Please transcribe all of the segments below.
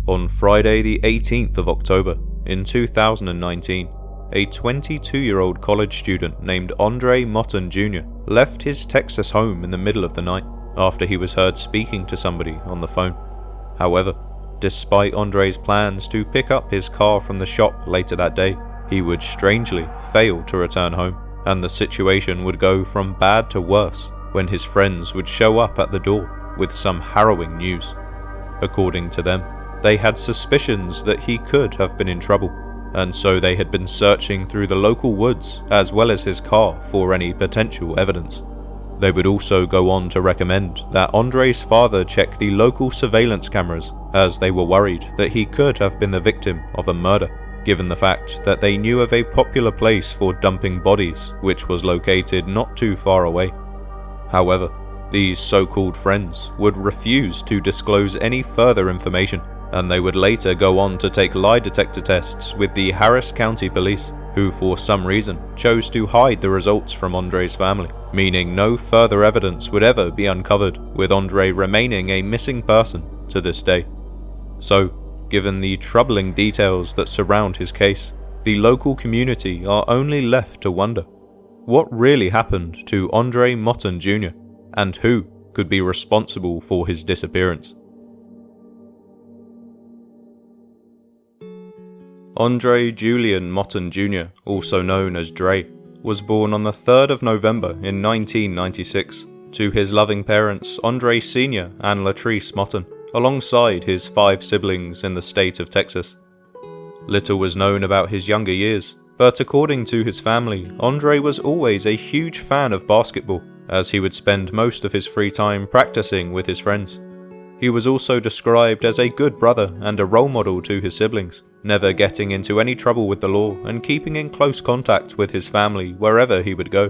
On Friday the 18th of October in 2019, a 22-year-old college student named Andre Moten Jr. left his Texas home in the middle of the night after he was heard speaking to somebody on the phone. However, despite Andre's plans to pick up his car from the shop later that day, he would strangely fail to return home, and the situation would go from bad to worse when his friends would show up at the door with some harrowing news. According to them, they had suspicions that he could have been in trouble, and so they had been searching through the local woods as well as his car for any potential evidence. They would also go on to recommend that Andre's father check the local surveillance cameras, as they were worried that he could have been the victim of a murder, given the fact that they knew of a popular place for dumping bodies which was located not too far away. However, these so-called friends would refuse to disclose any further information, and they would later go on to take lie detector tests with the Harris County Police, who for some reason chose to hide the results from Andre's family, meaning no further evidence would ever be uncovered, with Andre remaining a missing person to this day. So, given the troubling details that surround his case, the local community are only left to wonder what really happened to Andre Moten Jr. and who could be responsible for his disappearance. Andre Julian Moten Jr., also known as Dre, was born on the 3rd of November in 1996 to his loving parents Andre Sr. and Latrice Moten, alongside his 5 siblings in the state of Texas. Little was known about his younger years, but according to his family, Andre was always a huge fan of basketball, as he would spend most of his free time practicing with his friends. He was also described as a good brother and a role model to his siblings, never getting into any trouble with the law and keeping in close contact with his family wherever he would go.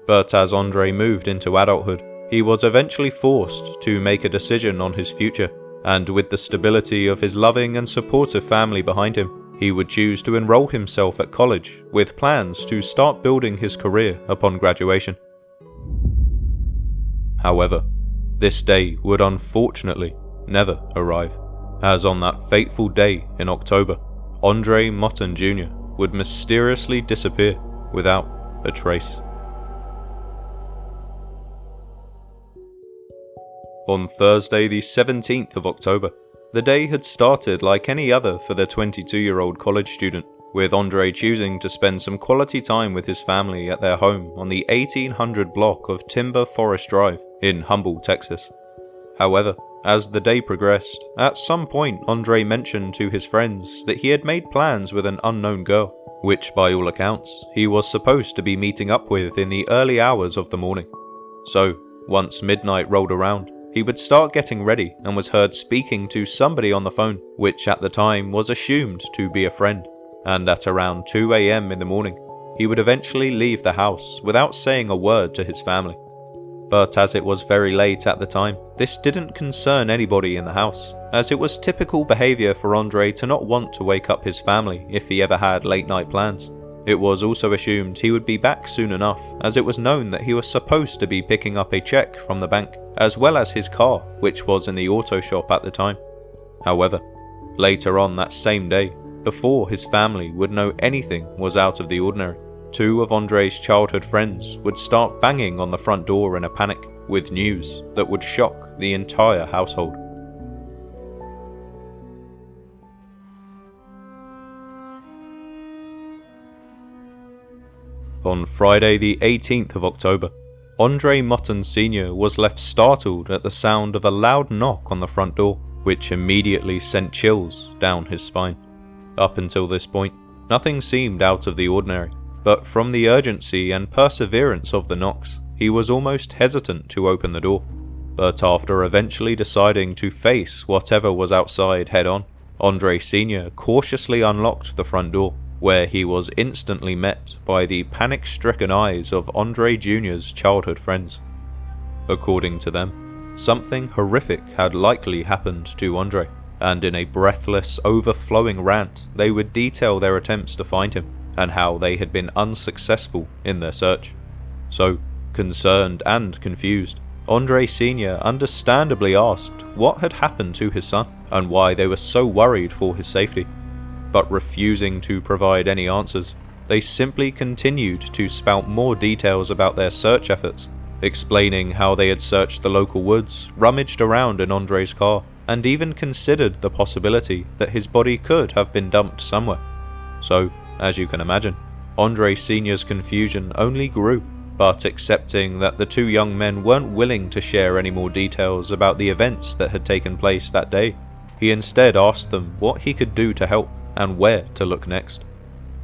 But as Andre moved into adulthood, he was eventually forced to make a decision on his future, and with the stability of his loving and supportive family behind him, he would choose to enroll himself at college with plans to start building his career upon graduation. However, this day would unfortunately never arrive, as on that fateful day in October, Andre Moten Jr. would mysteriously disappear without a trace. On Thursday the 17th of October, the day had started like any other for the 22-year-old college student, with Andre choosing to spend some quality time with his family at their home on the 1800 block of Timber Forest Drive in Humble, Texas. However, as the day progressed, at some point Andre mentioned to his friends that he had made plans with an unknown girl, which by all accounts he was supposed to be meeting up with in the early hours of the morning. So, once midnight rolled around, he would start getting ready and was heard speaking to somebody on the phone, which at the time was assumed to be a friend, and at around 2 a.m. in the morning, he would eventually leave the house without saying a word to his family. But as it was very late at the time, this didn't concern anybody in the house, as it was typical behavior for Andre to not want to wake up his family if he ever had late night plans. It was also assumed he would be back soon enough, as it was known that he was supposed to be picking up a check from the bank, as well as his car, which was in the auto shop at the time. However, later on that same day, before his family would know anything was out of the ordinary, 2 of Andre's childhood friends would start banging on the front door in a panic, with news that would shock the entire household. On Friday the 18th of October, Andre Moten Sr. was left startled at the sound of a loud knock on the front door, which immediately sent chills down his spine. Up until this point, nothing seemed out of the ordinary, but from the urgency and perseverance of the knocks, he was almost hesitant to open the door. But after eventually deciding to face whatever was outside head-on, Andre Sr. cautiously unlocked the front door, where he was instantly met by the panic-stricken eyes of Andre Jr.'s childhood friends. According to them, something horrific had likely happened to Andre, and in a breathless, overflowing rant, they would detail their attempts to find him, and how they had been unsuccessful in their search. So, concerned and confused, Andre Sr. understandably asked what had happened to his son and why they were so worried for his safety. But refusing to provide any answers, they simply continued to spout more details about their search efforts, explaining how they had searched the local woods, rummaged around in Andre's car, and even considered the possibility that his body could have been dumped somewhere. So, as you can imagine, Andre Sr.'s confusion only grew, but accepting that the two young men weren't willing to share any more details about the events that had taken place that day, he instead asked them what he could do to help and where to look next.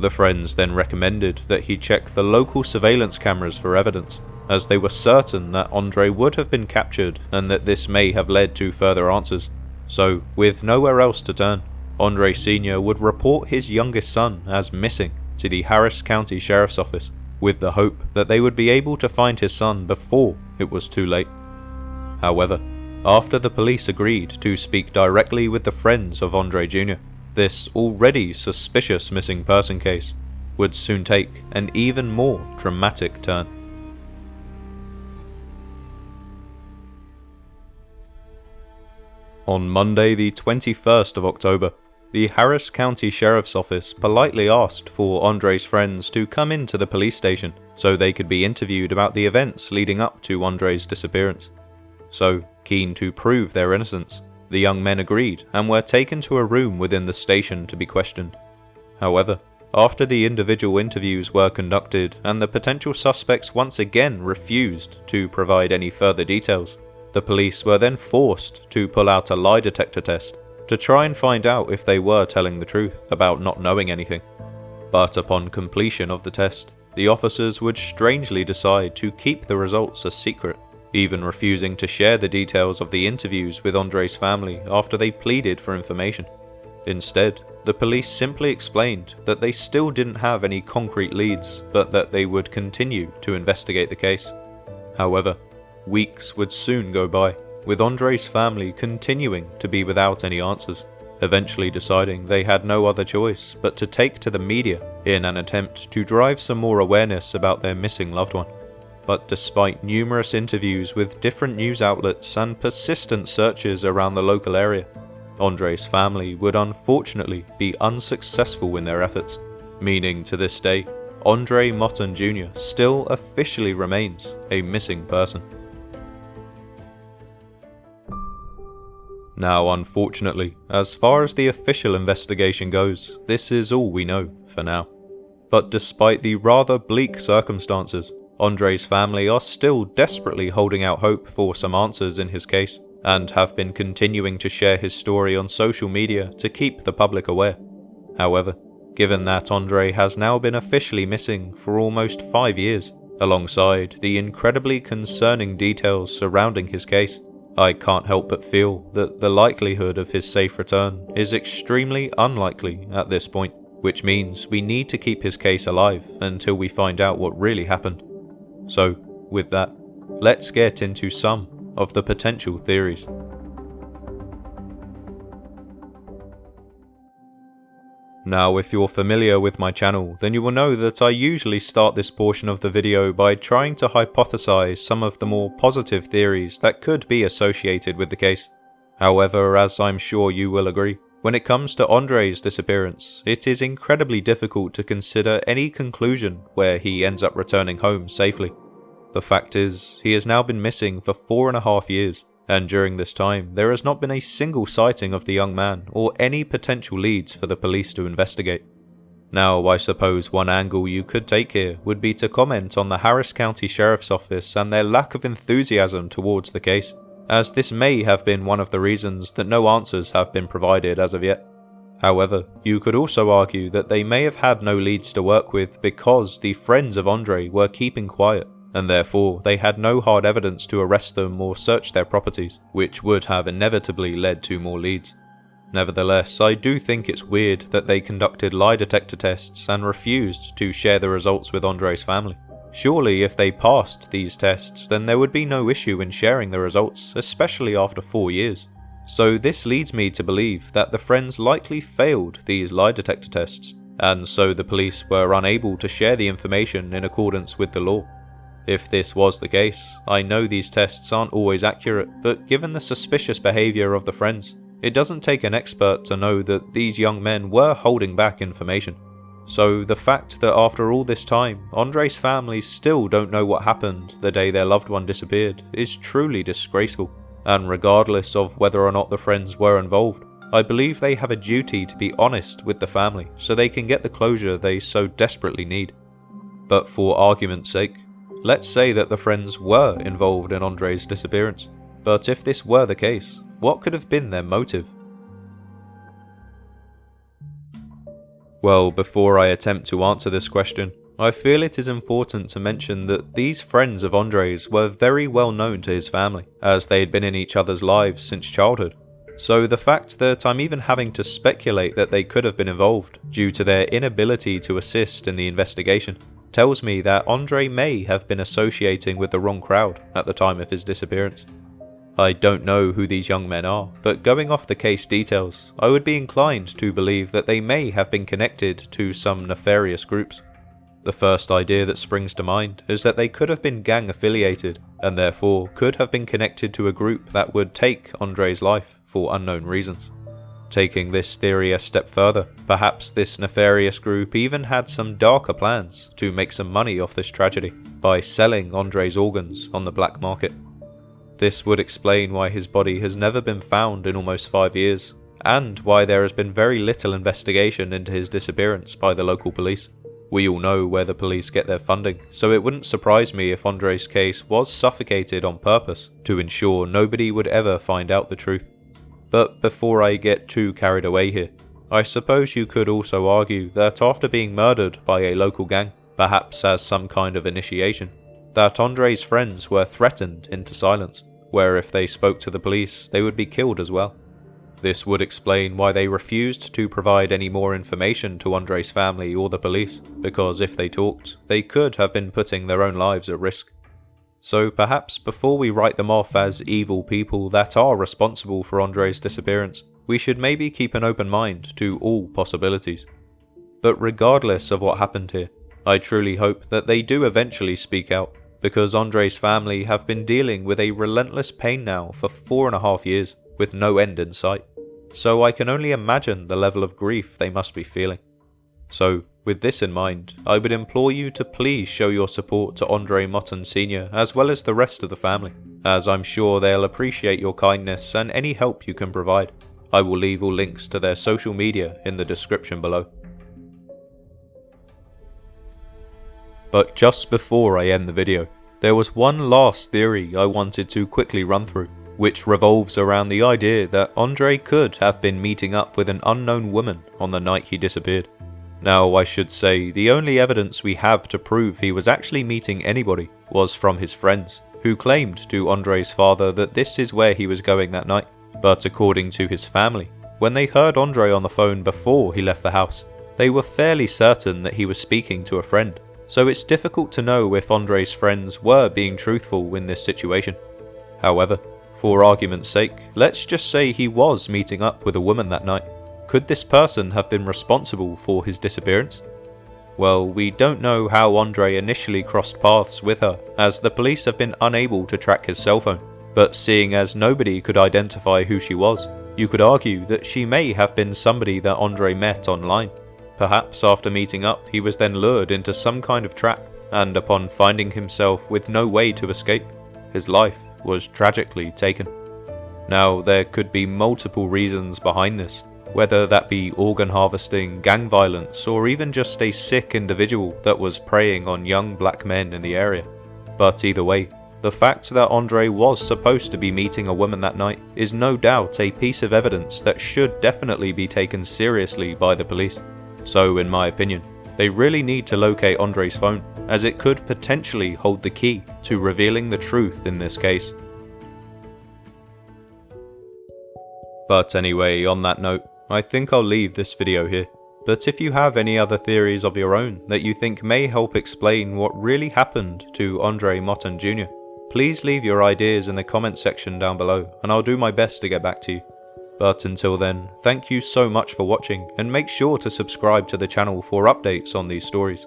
The friends then recommended that he check the local surveillance cameras for evidence, as they were certain that Andre would have been captured and that this may have led to further answers. So, with nowhere else to turn, Andre Sr. would report his youngest son as missing to the Harris County Sheriff's Office, with the hope that they would be able to find his son before it was too late. However, after the police agreed to speak directly with the friends of Andre Jr., this already suspicious missing person case would soon take an even more dramatic turn. On Monday the 21st of October, the Harris County Sheriff's Office politely asked for Andre's friends to come into the police station so they could be interviewed about the events leading up to Andre's disappearance. So, keen to prove their innocence, the young men agreed and were taken to a room within the station to be questioned. However, after the individual interviews were conducted and the potential suspects once again refused to provide any further details, the police were then forced to pull out a lie detector test to try and find out if they were telling the truth about not knowing anything. But upon completion of the test, the officers would strangely decide to keep the results a secret, even refusing to share the details of the interviews with Andre's family after they pleaded for information. Instead, the police simply explained that they still didn't have any concrete leads, but that they would continue to investigate the case. However, weeks would soon go by, with Andre's family continuing to be without any answers, eventually deciding they had no other choice but to take to the media in an attempt to drive some more awareness about their missing loved one. But despite numerous interviews with different news outlets and persistent searches around the local area, Andre's family would unfortunately be unsuccessful in their efforts, meaning to this day, Andre Moten Jr. still officially remains a missing person. Now, unfortunately, as far as the official investigation goes, this is all we know for now. But despite the rather bleak circumstances, Andre's family are still desperately holding out hope for some answers in his case, and have been continuing to share his story on social media to keep the public aware. However, given that Andre has now been officially missing for almost 5 years, alongside the incredibly concerning details surrounding his case, I can't help but feel that the likelihood of his safe return is extremely unlikely at this point, which means we need to keep his case alive until we find out what really happened. So, with that, let's get into some of the potential theories. Now, if you're familiar with my channel, then you will know that I usually start this portion of the video by trying to hypothesize some of the more positive theories that could be associated with the case. However, as I'm sure you will agree, when it comes to Andre's disappearance, it is incredibly difficult to consider any conclusion where he ends up returning home safely. The fact is, he has now been missing for 4.5 years, and during this time there has not been a single sighting of the young man or any potential leads for the police to investigate. Now, I suppose one angle you could take here would be to comment on the Harris County Sheriff's Office and their lack of enthusiasm towards the case, as this may have been one of the reasons that no answers have been provided as of yet. However, you could also argue that they may have had no leads to work with because the friends of Andre were keeping quiet, and therefore they had no hard evidence to arrest them or search their properties, which would have inevitably led to more leads. Nevertheless, I do think it's weird that they conducted lie detector tests and refused to share the results with Andre's family. Surely if they passed these tests, then there would be no issue in sharing the results, especially after 4 years. So this leads me to believe that the friends likely failed these lie detector tests, and so the police were unable to share the information in accordance with the law. If this was the case, I know these tests aren't always accurate, but given the suspicious behaviour of the friends, it doesn't take an expert to know that these young men were holding back information. So the fact that after all this time, Andre's family still don't know what happened the day their loved one disappeared is truly disgraceful, and regardless of whether or not the friends were involved, I believe they have a duty to be honest with the family so they can get the closure they so desperately need. But for argument's sake, let's say that the friends were involved in Andre's disappearance. But if this were the case, what could have been their motive? Well, before I attempt to answer this question, I feel it is important to mention that these friends of Andre's were very well known to his family, as they had been in each other's lives since childhood. So the fact that I'm even having to speculate that they could have been involved due to their inability to assist in the investigation tells me that Andre may have been associating with the wrong crowd at the time of his disappearance. I don't know who these young men are, but going off the case details, I would be inclined to believe that they may have been connected to some nefarious groups. The first idea that springs to mind is that they could have been gang affiliated, and therefore could have been connected to a group that would take Andre's life for unknown reasons. Taking this theory a step further, perhaps this nefarious group even had some darker plans to make some money off this tragedy by selling Andre's organs on the black market. This would explain why his body has never been found in almost 5 years, and why there has been very little investigation into his disappearance by the local police. We all know where the police get their funding, so it wouldn't surprise me if Andre's case was suffocated on purpose to ensure nobody would ever find out the truth. But before I get too carried away here, I suppose you could also argue that after being murdered by a local gang, perhaps as some kind of initiation, that Andre's friends were threatened into silence, where if they spoke to the police, they would be killed as well. This would explain why they refused to provide any more information to Andre's family or the police, because if they talked, they could have been putting their own lives at risk. So perhaps before we write them off as evil people that are responsible for Andre's disappearance, we should maybe keep an open mind to all possibilities. But regardless of what happened here, I truly hope that they do eventually speak out, because Andre's family have been dealing with a relentless pain now for 4.5 years, with no end in sight. So I can only imagine the level of grief they must be feeling. So, with this in mind, I would implore you to please show your support to Andre Moten Sr. as well as the rest of the family, as I'm sure they'll appreciate your kindness and any help you can provide. I will leave all links to their social media in the description below. But just before I end the video, there was one last theory I wanted to quickly run through, which revolves around the idea that Andre could have been meeting up with an unknown woman on the night he disappeared. Now, I should say the only evidence we have to prove he was actually meeting anybody was from his friends, who claimed to Andre's father that this is where he was going that night. But according to his family, when they heard Andre on the phone before he left the house, they were fairly certain that he was speaking to a friend. So it's difficult to know if Andre's friends were being truthful in this situation. However, for argument's sake, let's just say he was meeting up with a woman that night. Could this person have been responsible for his disappearance? Well, we don't know how Andre initially crossed paths with her, as the police have been unable to track his cell phone. But seeing as nobody could identify who she was, you could argue that she may have been somebody that Andre met online. Perhaps after meeting up, he was then lured into some kind of trap, and upon finding himself with no way to escape, his life was tragically taken. Now, there could be multiple reasons behind this, whether that be organ harvesting, gang violence, or even just a sick individual that was preying on young black men in the area. But either way, the fact that Andre was supposed to be meeting a woman that night is no doubt a piece of evidence that should definitely be taken seriously by the police. So, in my opinion, they really need to locate Andre's phone, as it could potentially hold the key to revealing the truth in this case. But anyway, on that note, I think I'll leave this video here. But if you have any other theories of your own that you think may help explain what really happened to Andre Moten Jr., please leave your ideas in the comment section down below, and I'll do my best to get back to you. But until then, thank you so much for watching, and make sure to subscribe to the channel for updates on these stories.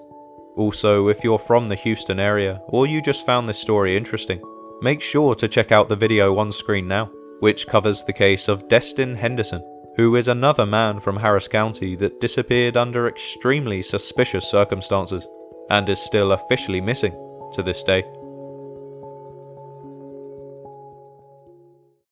Also, if you're from the Houston area, or you just found this story interesting, make sure to check out the video on screen now, which covers the case of Destin Henderson, who is another man from Harris County that disappeared under extremely suspicious circumstances, and is still officially missing to this day.